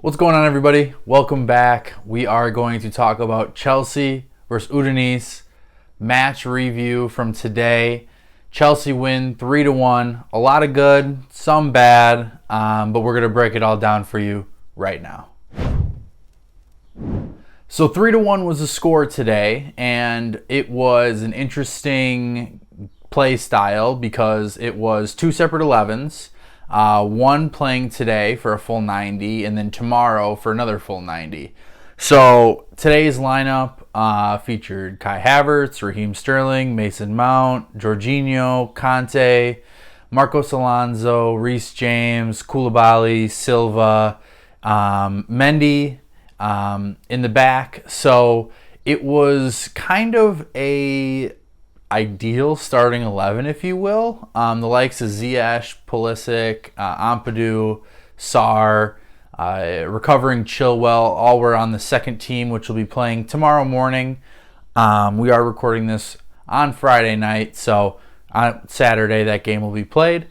What's going on, everybody? Welcome back. We are going to talk about Chelsea versus Udinese match review from today. Chelsea win 3-1. A lot of good, some bad, but we're going to break it all down for you right now. So 3-1 was the score today, and it was an interesting play style because it was two separate 11s. One playing today for a full 90, and then tomorrow for another full 90. So today's lineup featured Kai Havertz, Raheem Sterling, Mason Mount, Jorginho, Conte, Marcos Alonso, Reece James, Koulibaly, Silva, Mendy in the back. So it was kind of a ideal starting 11, if you will. The likes of Ziyech, Pulisic, Ampadu, Sarr, recovering Chilwell, all were on the second team, which will be playing tomorrow morning. We are recording this on Friday night, so on Saturday that game will be played.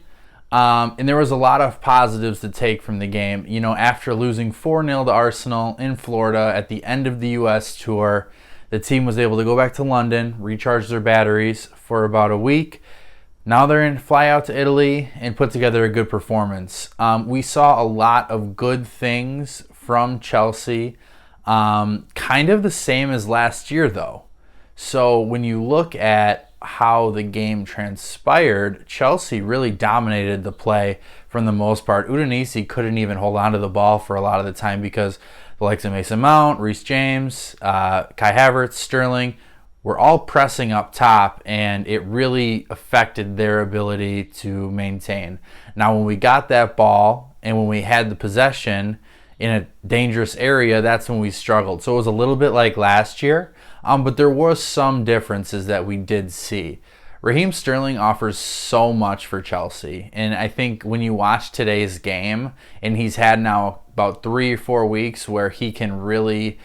And there was a lot of positives to take from the game. You know, after losing 4-0 to Arsenal in Florida at the end of the U.S. tour, the team was able to go back to London, recharge their batteries for about a week. Now they're in fly out to Italy and put together a good performance. We saw a lot of good things from Chelsea, kind of the same as last year though. So when you look at how the game transpired, Chelsea really dominated the play for the most part. Udinese couldn't even hold on to the ball for a lot of the time because the likes of Mason Mount, Reece James, Kai Havertz, Sterling were all pressing up top, and it really affected their ability to maintain. Now, when we got that ball and when we had the possession in a dangerous area, that's when we struggled. So it was a little bit like last year, but there was some differences that we did see. Raheem Sterling offers so much for Chelsea, and I think when you watch today's game, and he's had now about 3 or 4 weeks where he can really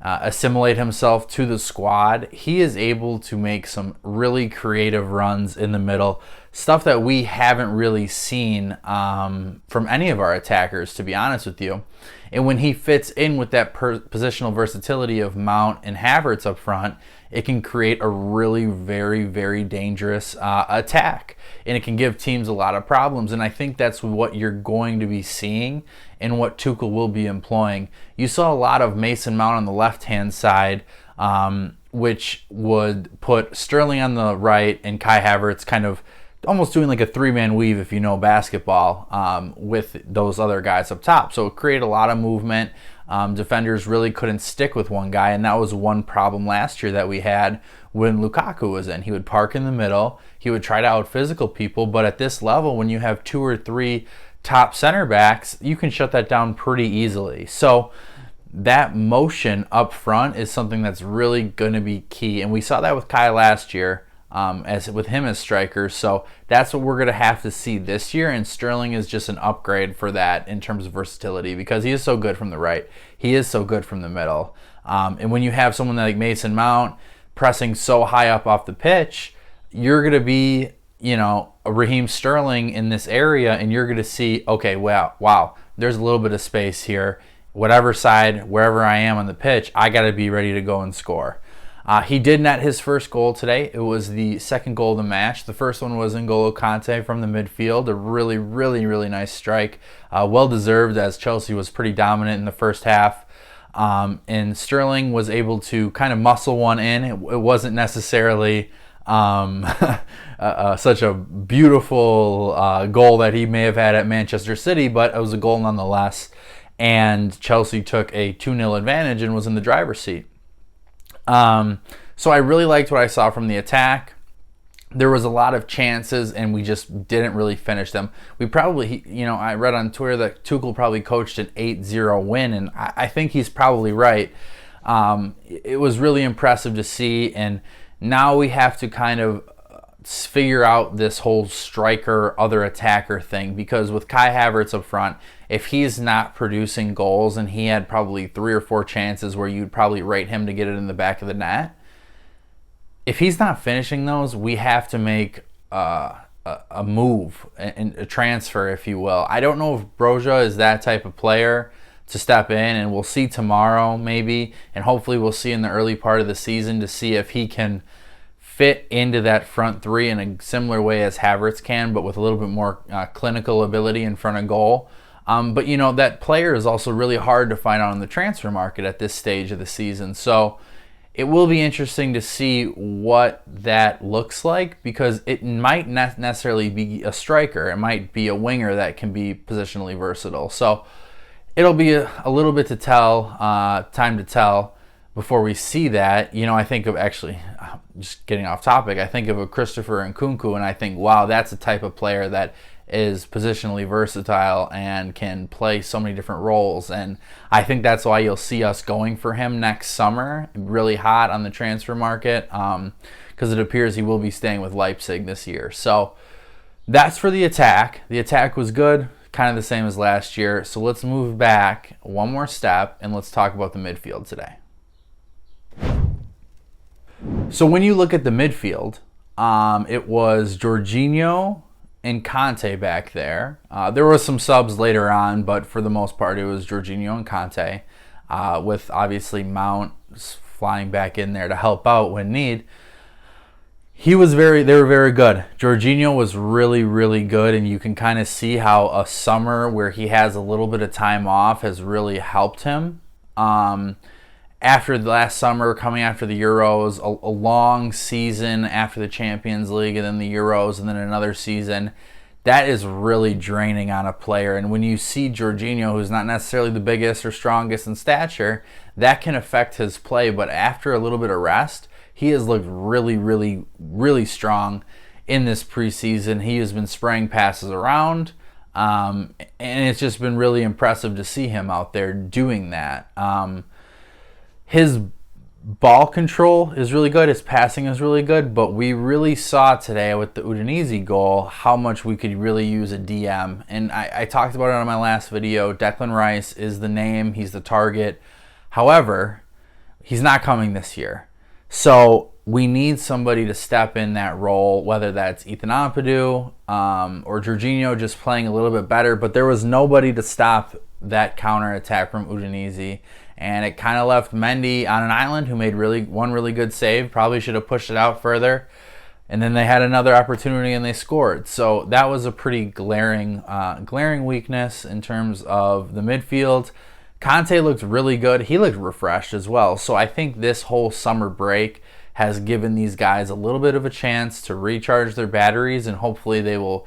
assimilate himself to the squad, he is able to make some really creative runs in the middle, stuff that we haven't really seen from any of our attackers, to be honest with you. And when he fits in with that positional versatility of Mount and Havertz up front, it can create a really very, very dangerous attack. And it can give teams a lot of problems. And I think that's what you're going to be seeing and what Tuchel will be employing. You saw a lot of Mason Mount on the left-hand side, which would put Sterling on the right and Kai Havertz kind of almost doing like a three-man weave, if you know basketball, with those other guys up top. So it created a lot of movement. Defenders really couldn't stick with one guy, and that was one problem last year that we had when Lukaku was in. He would park in the middle, he would try to out-physical people, but at this level, when you have 2 or 3 top center backs, you can shut that down pretty easily. So that motion up front is something that's really going to be key, and we saw that with Kai last year. As with him as striker, so that's what we're going to have to see this year, and Sterling is just an upgrade for that in terms of versatility because he is so good from the right, he is so good from the middle, and when you have someone like Mason Mount pressing so high up off the pitch, you're going to be, you know, a Raheem Sterling in this area, and you're going to see, okay, wow, there's a little bit of space here, whatever side, wherever I am on the pitch, I got to be ready to go and score. He did net his first goal today. It was the second goal of the match. The first one was N'Golo Kante from the midfield. A really, really, really nice strike. Well-deserved, as Chelsea was pretty dominant in the first half. And Sterling was able to kind of muscle one in. It wasn't necessarily such a beautiful goal that he may have had at Manchester City, but it was a goal nonetheless. And Chelsea took a 2-0 advantage and was in the driver's seat. So I really liked what I saw from the attack. There was a lot of chances, and we just didn't really finish them. We probably, you know, I read on Twitter that Tuchel probably coached an 8-0 win, and I think he's probably right. It was really impressive to see, and now we have to kind of figure out this whole striker, other attacker thing, because with Kai Havertz up front, if he's not producing goals, and he had probably 3 or 4 chances where you'd probably rate him to get it in the back of the net, if he's not finishing those, we have to make a move, a transfer, if you will. I don't know if Broja is that type of player, to step in, and we'll see tomorrow maybe, and hopefully we'll see in the early part of the season to see if he can fit into that front three in a similar way as Havertz can, but with a little bit more clinical ability in front of goal. But you know, that player is also really hard to find out in the transfer market at this stage of the season. So it will be interesting to see what that looks like, because it might not necessarily be a striker. It might be a winger that can be positionally versatile. So it'll be a little bit to tell, time to tell before we see that. You know, I think of, actually, just getting off topic, I think of a Christopher Nkunku, and I think, wow, that's a type of player that is positionally versatile and can play so many different roles. And I think that's why you'll see us going for him next summer, really hot on the transfer market, because it appears he will be staying with Leipzig this year. So that's for the attack. The attack was good, kind of the same as last year. So let's move back one more step and let's talk about the midfield today. So when you look at the midfield, it was Jorginho and Kanté back there. There were some subs later on, but for the most part it was Jorginho and Kanté, with obviously Mount flying back in there to help out when need. They were very good. Jorginho was really, really good, and you can kind of see how a summer where he has a little bit of time off has really helped him. After the last summer, coming after the Euros, a long season after the Champions League, and then the Euros, and then another season, that is really draining on a player. And when you see Jorginho, who's not necessarily the biggest or strongest in stature, that can affect his play. But after a little bit of rest, he has looked really, really, really strong in this preseason. He has been spraying passes around, and it's just been really impressive to see him out there doing that. His ball control is really good. His passing is really good. But we really saw today with the Udinese goal how much we could really use a DM. And I talked about it on my last video. Declan Rice is the name. He's the target. However, he's not coming this year. So we need somebody to step in that role, whether that's Ethan Ampadu or Jorginho just playing a little bit better. But there was nobody to stop that counter attack from Udinese. And it kind of left Mendy on an island, who made one really good save. Probably should have pushed it out further. And then they had another opportunity and they scored. So that was a pretty glaring weakness in terms of the midfield. Kanté looked really good. He looked refreshed as well. So I think this whole summer break has given these guys a little bit of a chance to recharge their batteries, and hopefully they will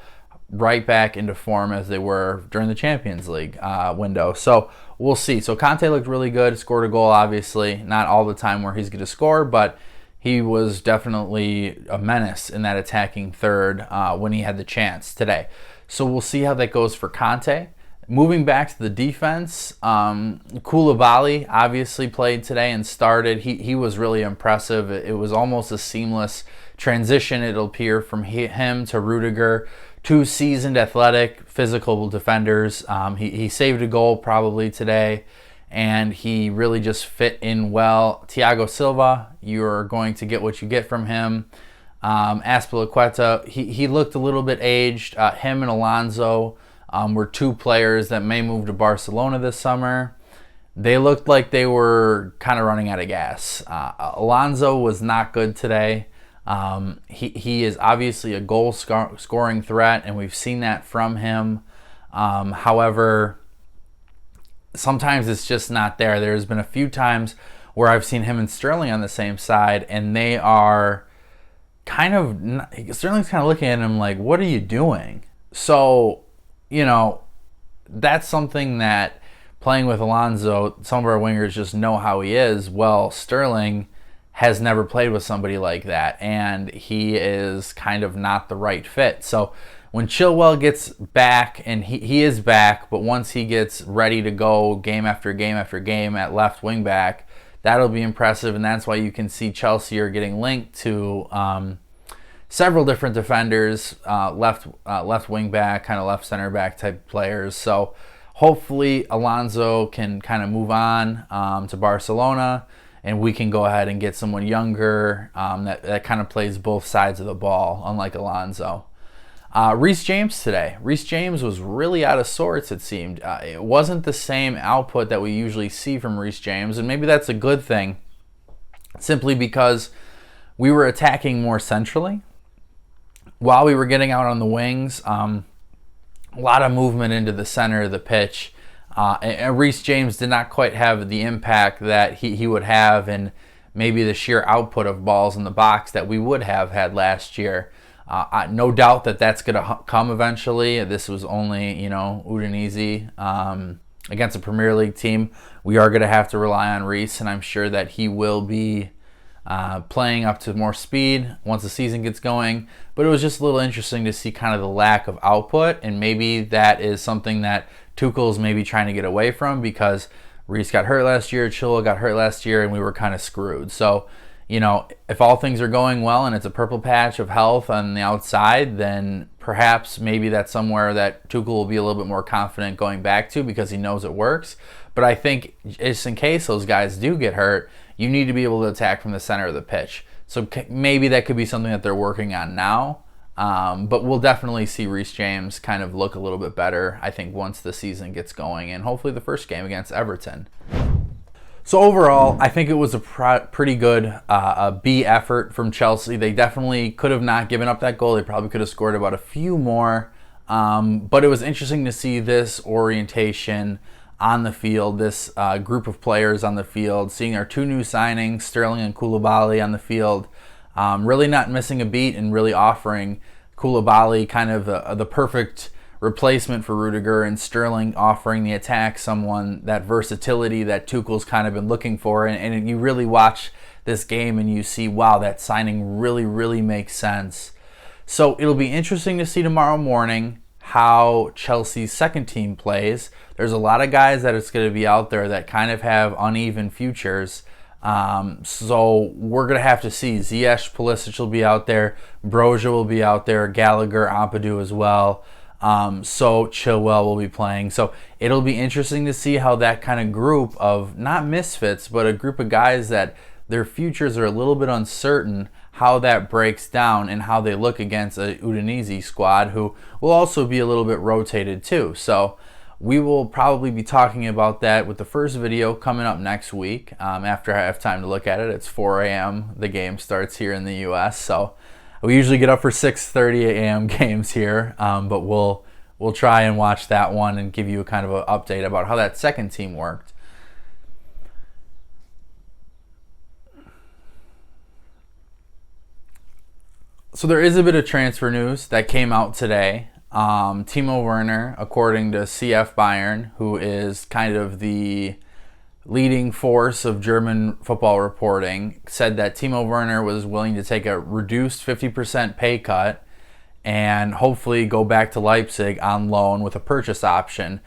right back into form as they were during the Champions League window. So we'll see. So Kanté looked really good, scored a goal, obviously. Not all the time where he's going to score, but he was definitely a menace in that attacking third when he had the chance today. So we'll see how that goes for Kanté. Moving back to the defense, Koulibaly obviously played today and started. He was really impressive. It was almost a seamless transition, it'll appear, from him to Rudiger. Two seasoned, athletic, physical defenders. He saved a goal probably today, and he really just fit in well. Thiago Silva, you're going to get what you get from him. Azpilicueta, he looked a little bit aged. Him and Alonso were two players that may move to Barcelona this summer. They looked like they were kind of running out of gas. Alonso was not good today. He is obviously a goal scoring threat, and we've seen that from him. However, sometimes it's just not there. There's been a few times where I've seen him and Sterling on the same side, and they are Sterling's kind of looking at him like, what are you doing? So, you know, that's something that playing with Alonso, some of our wingers just know how he is. Well, Sterling has never played with somebody like that, and he is kind of not the right fit. So when Chilwell gets back, and he is back, but once he gets ready to go game after game after game at left wing back, that'll be impressive. And that's why you can see Chelsea are getting linked to several different defenders, left wing back, kind of left center back type players. So hopefully Alonso can kind of move on to Barcelona, and we can go ahead and get someone younger that kind of plays both sides of the ball, unlike Alonso. Reece James today. Reece James was really out of sorts, it seemed. It wasn't the same output that we usually see from Reece James, and maybe that's a good thing, simply because we were attacking more centrally while we were getting out on the wings. A lot of movement into the center of the pitch. And Reece James did not quite have the impact that he would have, and maybe the sheer output of balls in the box that we would have had last year. No doubt that that's going to come eventually. This was only, Udinese against a Premier League team. We are going to have to rely on Reece, and I'm sure that he will be playing up to more speed once the season gets going. But it was just a little interesting to see kind of the lack of output, and maybe that is something that Tuchel's maybe trying to get away from, because Reece got hurt last year, Chilwell got hurt last year, and we were kind of screwed. So, if all things are going well and it's a purple patch of health on the outside, then perhaps maybe that's somewhere that Tuchel will be a little bit more confident going back to, because he knows it works. But I think just in case those guys do get hurt, you need to be able to attack from the center of the pitch. So maybe that could be something that they're working on now. But we'll definitely see Reece James kind of look a little bit better, I think, once the season gets going, and hopefully the first game against Everton. So overall, I think it was a pretty good B effort from Chelsea. They definitely could have not given up that goal. They probably could have scored about a few more. But it was interesting to see this orientation on the field, this group of players on the field, seeing our two new signings, Sterling and Koulibaly, on the field. Really not missing a beat, and really offering Koulibaly kind of the perfect replacement for Rudiger, and Sterling offering the attack someone that versatility that Tuchel's kind of been looking for. And you really watch this game and you see, wow, that signing really, really makes sense. So it'll be interesting to see tomorrow morning how Chelsea's second team plays. There's a lot of guys that it's going to be out there that kind of have uneven futures. So we're going to have to see. Ziyech, Pulisic will be out there. Broja will be out there. Gallagher, Ampadu as well. So Chilwell will be playing. So it'll be interesting to see how that kind of group of, not misfits, but a group of guys that their futures are a little bit uncertain, how that breaks down and how they look against a Udinese squad who will also be a little bit rotated too. So we will probably be talking about that with the first video coming up next week, after I have time to look at it. It's 4 a.m. The game starts here in the U.S., so we usually get up for 6:30 a.m. games here, but we'll try and watch that one and give you a kind of an update about how that second team worked. So there is a bit of transfer news that came out today. Timo Werner, according to CF Bayern, who is kind of the leading force of German football reporting, said that Timo Werner was willing to take a reduced 50% pay cut and hopefully go back to Leipzig on loan with a purchase option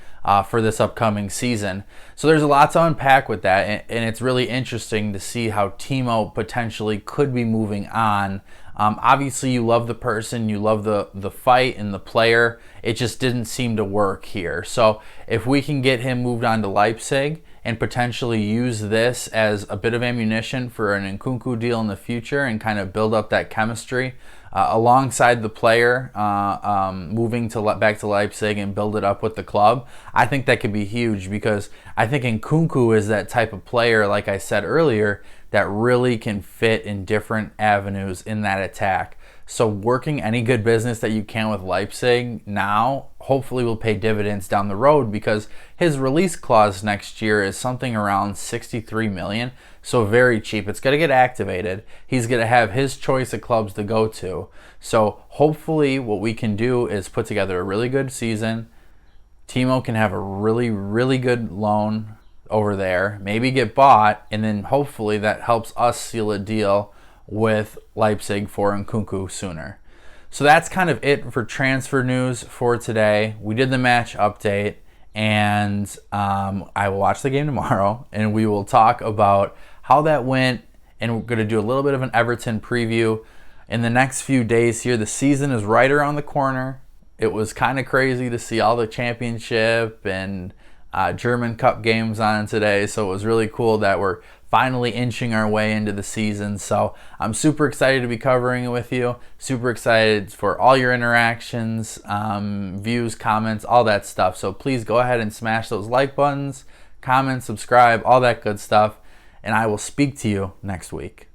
for this upcoming season. So there's a lot to unpack with that, and it's really interesting to see how Timo potentially could be moving on. Obviously, you love the person, you love the fight and the player. It just didn't seem to work here. So if we can get him moved on to Leipzig and potentially use this as a bit of ammunition for an Nkunku deal in the future and kind of build up that chemistry alongside the player moving back to Leipzig and build it up with the club, I think that could be huge, because I think Nkunku is that type of player, like I said earlier, that really can fit in different avenues in that attack. So working any good business that you can with Leipzig now hopefully will pay dividends down the road, because his release clause next year is something around 63 million. So very cheap. It's going to get activated. He's going to have his choice of clubs to go to. So hopefully what we can do is put together a really good season. Timo can have a really, really good loan over there, maybe get bought, and then hopefully that helps us seal a deal with Leipzig for Nkunku sooner. So that's kind of it for transfer news for today. We did the match update, and I will watch the game tomorrow, and we will talk about how that went, and we're going to do a little bit of an Everton preview in the next few days here. The season is right around the corner. It was kind of crazy to see all the championship and German Cup games on today, so it was really cool that we're finally inching our way into the season. So I'm super excited to be covering it with you. Super excited for all your interactions, views, comments, all that stuff. So please go ahead and smash those like buttons, comment, subscribe, all that good stuff. And I will speak to you next week.